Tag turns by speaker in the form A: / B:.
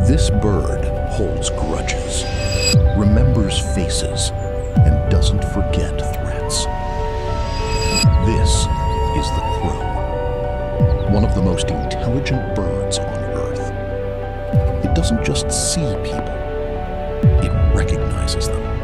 A: This bird holds grudges, remembers faces, and doesn't forget threats. This is the crow, one of the most intelligent birds on Earth. It doesn't just see people, it recognizes them.